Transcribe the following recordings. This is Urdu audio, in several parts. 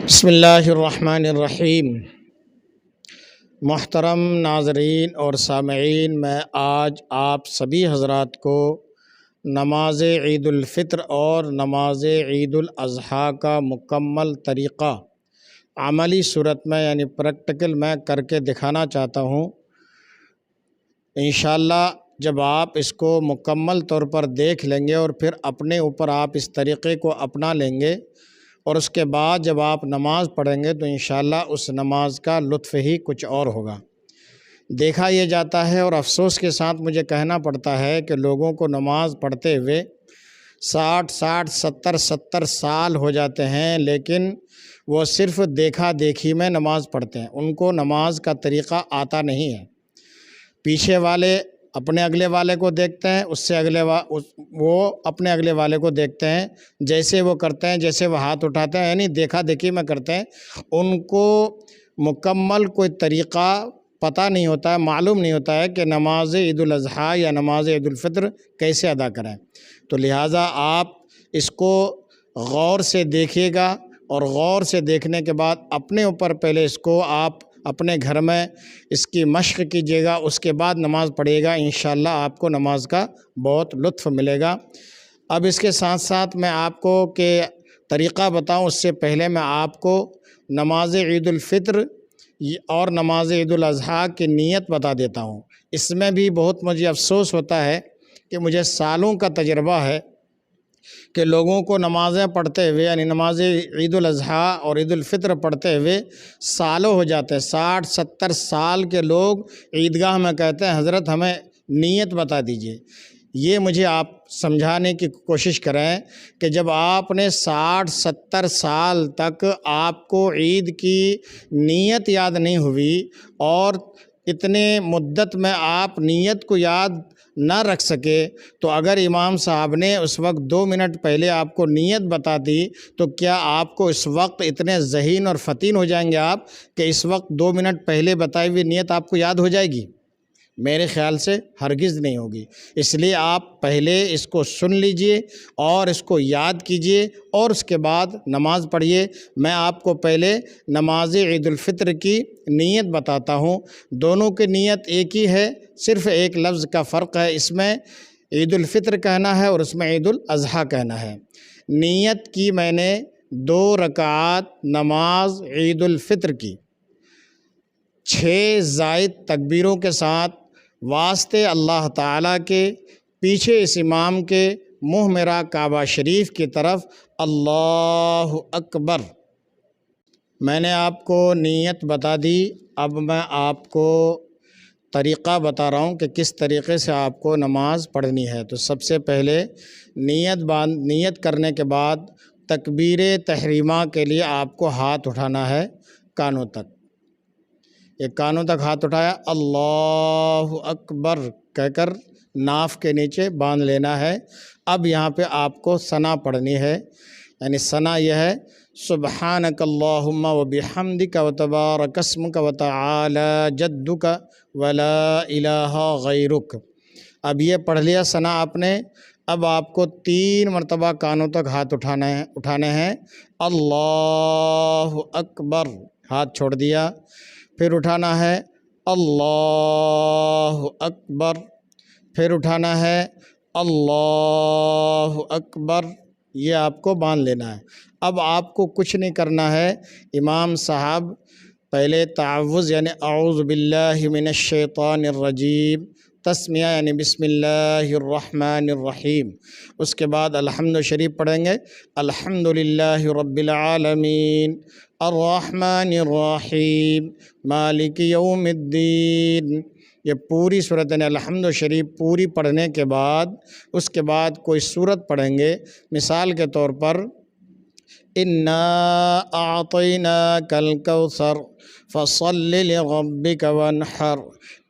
بسم اللہ الرحمن الرحیم۔ محترم ناظرین اور سامعین، میں آج آپ سبھی حضرات کو نماز عید الفطر اور نماز عید الاضحیٰ کا مکمل طریقہ عملی صورت میں یعنی پریکٹیکل میں کر کے دکھانا چاہتا ہوں۔ انشاءاللہ جب آپ اس کو مکمل طور پر دیکھ لیں گے اور پھر اپنے اوپر آپ اس طریقے کو اپنا لیں گے اور اس کے بعد جب آپ نماز پڑھیں گے تو انشاءاللہ اس نماز کا لطف ہی کچھ اور ہوگا۔ دیکھا یہ جاتا ہے اور افسوس کے ساتھ مجھے کہنا پڑتا ہے کہ لوگوں کو نماز پڑھتے ہوئے 60 سال ہو جاتے ہیں، لیکن وہ صرف دیکھا دیکھی میں نماز پڑھتے ہیں، ان کو نماز کا طریقہ آتا نہیں ہے۔ پیچھے والے اپنے اگلے والے کو دیکھتے ہیں، اس سے وہ اپنے اگلے والے کو دیکھتے ہیں، جیسے وہ کرتے ہیں، جیسے وہ ہاتھ اٹھاتے ہیں، یعنی دیکھا دیکھی میں کرتے ہیں۔ ان کو مکمل کوئی طریقہ پتہ نہیں ہوتا ہے، معلوم نہیں ہوتا ہے کہ نماز عید الاضحیٰ یا نماز عید الفطر کیسے ادا کریں۔ تو لہٰذا آپ اس کو غور سے دیکھیے گا اور غور سے دیکھنے کے بعد اپنے اوپر پہلے اس کو آپ اپنے گھر میں اس کی مشق کیجیے گا، اس کے بعد نماز پڑھیے گا، انشاءاللہ آپ کو نماز کا بہت لطف ملے گا۔ اب اس کے ساتھ ساتھ میں آپ کو کہ طریقہ بتاؤں اس سے پہلے میں آپ کو نماز عید الفطر اور نماز عید الاضحیٰ کی نیت بتا دیتا ہوں۔ اس میں بھی بہت مجھے افسوس ہوتا ہے کہ مجھے سالوں کا تجربہ ہے کہ لوگوں کو نمازیں پڑھتے ہوئے یعنی نماز عید الاضحیٰ اور عید الفطر پڑھتے ہوئے سالوں ہو جاتے ہیں۔ 60 سال کے لوگ عیدگاہ میں کہتے ہیں حضرت ہمیں نیت بتا دیجئے۔ یہ مجھے آپ سمجھانے کی کوشش کریں کہ جب آپ نے 60 سال تک آپ کو عید کی نیت یاد نہیں ہوئی اور اتنے مدت میں آپ نیت کو یاد نہ رکھ سکے، تو اگر امام صاحب نے اس وقت 2 منٹ پہلے آپ کو نیت بتا دی تو کیا آپ کو اس وقت اتنے ذہین اور فطین ہو جائیں گے آپ کہ اس وقت 2 منٹ پہلے بتائی ہوئی نیت آپ کو یاد ہو جائے گی؟ میرے خیال سے ہرگز نہیں ہوگی۔ اس لیے آپ پہلے اس کو سن لیجئے اور اس کو یاد کیجئے اور اس کے بعد نماز پڑھیے۔ میں آپ کو پہلے نماز عید الفطر کی نیت بتاتا ہوں۔ دونوں کی نیت ایک ہی ہے، صرف ایک لفظ کا فرق ہے، اس میں عید الفطر کہنا ہے اور اس میں عید الاضحیٰ کہنا ہے۔ نیت کی میں نے 2 رکعات نماز عید الفطر کی 6 زائد تکبیروں کے ساتھ واسطے اللہ تعالیٰ کے، پیچھے اس امام کے منہ میرا کعبہ شریف کی طرف اللہ اکبر۔ میں نے آپ کو نیت بتا دی، اب میں آپ کو طریقہ بتا رہا ہوں کہ کس طریقے سے آپ کو نماز پڑھنی ہے۔ تو سب سے پہلے نیت کرنے کے بعد تکبیر تحریمہ کے لیے آپ کو ہاتھ اٹھانا ہے کانوں تک۔ یہ کانوں تک ہاتھ اٹھایا، اللہ اکبر کہہ کر ناف کے نیچے باندھ لینا ہے۔ اب یہاں پہ آپ کو ثنا پڑھنی ہے، یعنی ثنا یہ ہے سبحانک اللہم وبحمدک وتبارک اسمک وتعالی جدک ولا الہ غیرک۔ اب یہ پڑھ لیا ثنا آپ نے۔ اب آپ کو 3 مرتبہ کانوں تک ہاتھ اٹھانے ہیں۔ اللہ اکبر، ہاتھ چھوڑ دیا، پھر اٹھانا ہے اللہ اکبر، پھر اٹھانا ہے اللہ اکبر۔ یہ آپ کو باندھ لینا ہے۔ اب آپ کو کچھ نہیں کرنا ہے۔ امام صاحب پہلے تعوذ یعنی اعوذ باللہ من الشیطان الرجیم، تسمیہ یعنی بسم اللہ الرحمن الرحیم، اس کے بعد الحمد شریف پڑھیں گے، الحمدللہ رب العالمین الرحمن الرحیم مالک یوم الدین۔ یہ پوری صورت یعنی الحمد شریف پوری پڑھنے کے بعد اس کے بعد کوئی صورت پڑھیں گے، مثال کے طور پر انا اعطیناک الکوثر فصل لربک وانحر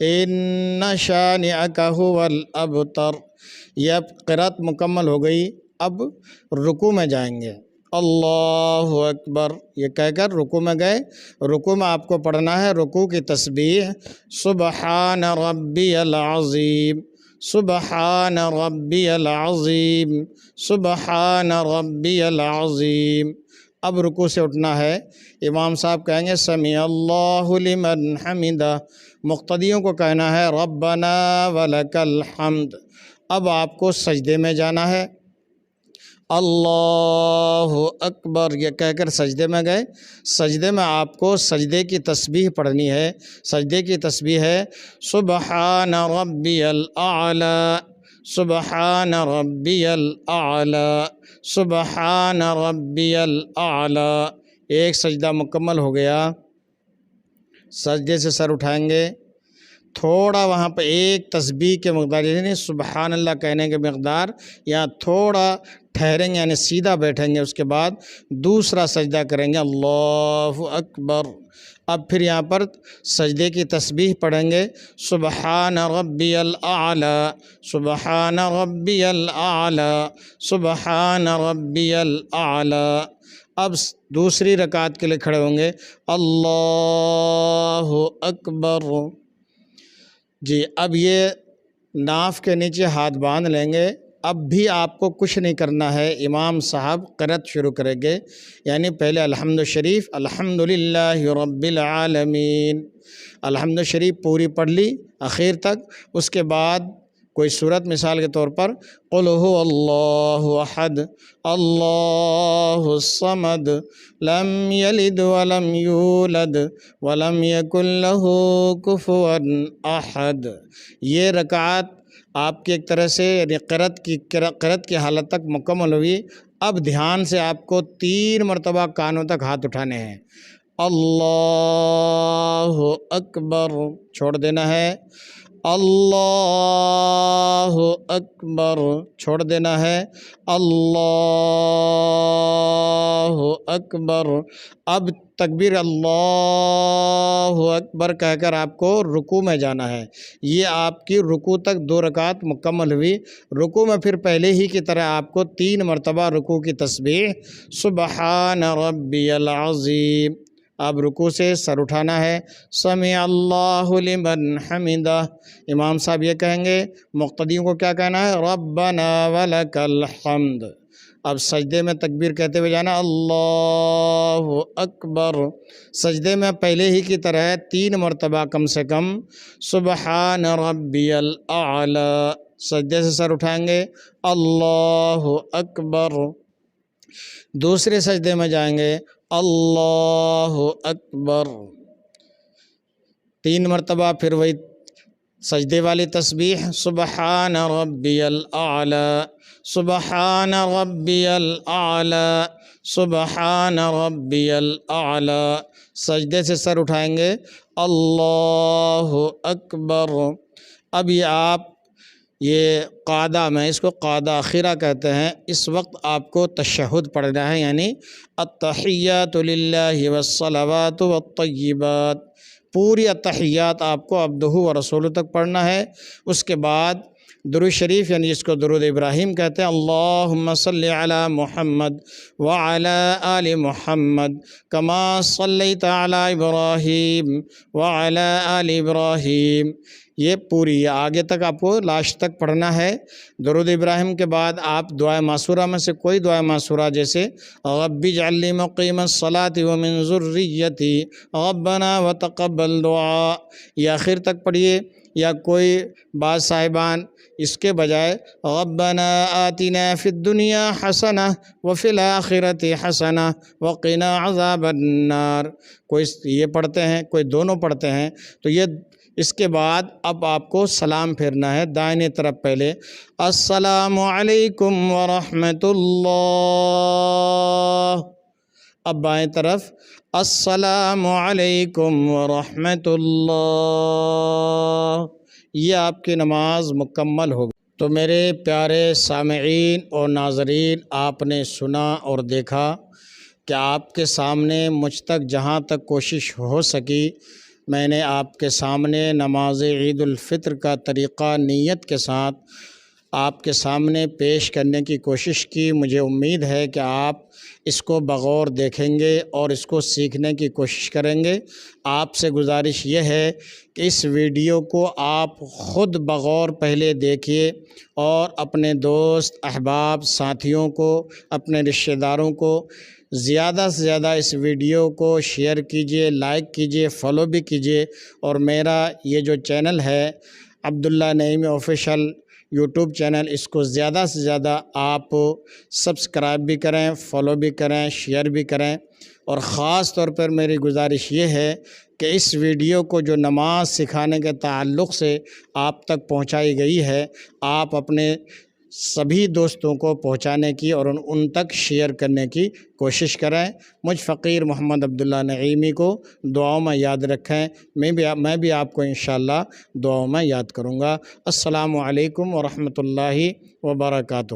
ان شانئک هو الابتر۔ یہ اب قرأت مکمل ہو گئی۔ اب رکوع میں جائیں گے، اللہ اکبر یہ کہہ کر رکوع میں گئے۔ رکوع میں آپ کو پڑھنا ہے رکوع کی تسبیح سبحان ربی العظیم، سبحان ربی العظیم، سبحان ربی العظیم، اب رکوع سے اٹھنا ہے، امام صاحب کہیں گے سمیع اللہ لمن حمدہ، مقتدیوں کو کہنا ہے ربنا ولک الحمد۔ اب آپ کو سجدے میں جانا ہے، اللہ اکبر یہ کہہ کر سجدے میں گئے۔ سجدے میں آپ کو سجدے کی تسبیح پڑھنی ہے۔ سجدے کی تسبیح ہے سبحان ربی الاعلی، سبحان ربی الاعلی، سبحان ربی الاعلی۔ ایک سجدہ مکمل ہو گیا، سجدے سے سر اٹھائیں گے، تھوڑا وہاں پہ ایک تسبیح کے مقدار، یعنی سبحان اللہ کہنے کے مقدار، یا تھوڑا ٹھہریں گے یعنی سیدھا بیٹھیں گے، اس کے بعد دوسرا سجدہ کریں گے اللہ اکبر۔ اب پھر یہاں پر سجدے کی تسبیح پڑھیں گے سبحان ربی الاعلی، سبحان ربی الاعلی، سبحان ربی الاعلی۔ اب دوسری رکعت کے لیے کھڑے ہوں گے اللہ اکبر۔ جی اب یہ ناف کے نیچے ہاتھ باندھ لیں گے۔ اب بھی آپ کو کچھ نہیں کرنا ہے، امام صاحب قرأت شروع کریں گے، یعنی پہلے الحمد شریف الحمدللہ رب العالمین، الحمد شریف پوری پڑھ لی اخیر تک۔ اس کے بعد کوئی صورت مثال کے طور پر قل هو اللہ احد اللہ الصمد لم یلد ولم یولد ولم یکن له کفوا احد، یہ رکعت آپ کی ایک طرح سے یعنی قرأت کی حالت تک مکمل ہوئی۔ اب دھیان سے آپ کو 3 مرتبہ کانوں تک ہاتھ اٹھانے ہیں، اللہ اکبر چھوڑ دینا ہے، اللہ اکبر چھوڑ دینا ہے، اللہ اکبر۔ اب تکبیر اللہ اکبر کہہ کر آپ کو رکوع میں جانا ہے۔ یہ آپ کی رکوع تک 2 رکعت مکمل ہوئی۔ رکوع میں پھر پہلے ہی کی طرح آپ کو 3 مرتبہ رکوع کی تسبیح سبحان ربی العظیم۔ اب رکوع سے سر اٹھانا ہے سمیع اللہ لمن حمدہ، امام صاحب یہ کہیں گے، مقتدیوں کو کیا کہنا ہے ربنا ولک الحمد۔ اب سجدے میں تکبیر کہتے ہوئے جانا اللہ اکبر۔ سجدے میں پہلے ہی کی طرح 3 مرتبہ کم سے کم سبحان ربی الاعلی، سجدے سے سر اٹھائیں گے اللہ اکبر۔ دوسرے سجدے میں جائیں گے اللہ اکبر، 3 مرتبہ پھر وہی سجدے والی تسبیح سبحان ربی الاعلی، سبحان ربی الاعلی، سبحان ربی الاعلی۔ سجدے سے سر اٹھائیں گے اللہ اکبر۔ اب یہ قعدہ میں اس کو قعدہ اخیرہ کہتے ہیں، اس وقت آپ کو تشہد پڑھنا ہے، یعنی التحیات للہ والصلوات والطیبات، پوری التحیات آپ کو عبدہ و رسولہ تک پڑھنا ہے۔ اس کے بعد درود شریف یعنی جس کو درود ابراہیم کہتے ہیں، اللہم صلی علی محمد وعلی آل محمد کما صلیت علی ابراہیم وعلی آل ابراہیم، یہ پوری آگے تک آپ کو لاسٹ تک پڑھنا ہے۔ درود ابراہیم کے بعد آپ دعائے معصورہ میں سے کوئی دعائے معصورہ جیسے رب اجعلنی مقیم الصلاۃ ومن ذریتی ربنا وتقبل دعا، یہ آخر تک پڑھیے، یا کوئی بعض صاحبان اس کے بجائے ربنا آتنا فی الدنیا حسنہ وفی الآخرۃ حسنہ وقنا عذاب النار، کوئی یہ پڑھتے ہیں کوئی دونوں پڑھتے ہیں۔ تو یہ اس کے بعد اب آپ کو سلام پھیرنا ہے دائیں طرف، پہلے السلام علیکم ورحمۃ اللہ، اب بائیں طرف السلام علیکم ورحمۃ اللہ۔ یہ آپ کی نماز مکمل ہوگی۔ تو میرے پیارے سامعین اور ناظرین، آپ نے سنا اور دیکھا کہ آپ کے سامنے مجھ تک جہاں تک کوشش ہو سکی میں نے آپ کے سامنے نماز عید الفطر کا طریقہ نیت کے ساتھ آپ کے سامنے پیش کرنے کی کوشش کی۔ مجھے امید ہے کہ آپ اس کو بغور دیکھیں گے اور اس کو سیکھنے کی کوشش کریں گے۔ آپ سے گزارش یہ ہے کہ اس ویڈیو کو آپ خود بغور پہلے دیکھیے اور اپنے دوست احباب ساتھیوں کو، اپنے رشتہ داروں کو زیادہ سے زیادہ اس ویڈیو کو شیئر کیجئے، لائک کیجئے، فالو بھی کیجئے، اور میرا یہ جو چینل ہے عبداللہ نعیمی آفیشل یوٹیوب چینل، اس کو زیادہ سے زیادہ آپ سبسکرائب بھی کریں، فالو بھی کریں، شیئر بھی کریں۔ اور خاص طور پر میری گزارش یہ ہے کہ اس ویڈیو کو جو نماز سکھانے کے تعلق سے آپ تک پہنچائی گئی ہے، آپ اپنے سبھی دوستوں کو پہنچانے کی اور ان تک شیئر کرنے کی کوشش کریں۔ مجھ فقیر محمد عبداللہ نعیمی کو دعاؤں میں یاد رکھیں، میں بھی آپ کو انشاءاللہ دعاؤں میں یاد کروں گا۔ السلام علیکم ورحمۃ اللہ وبرکاتہ۔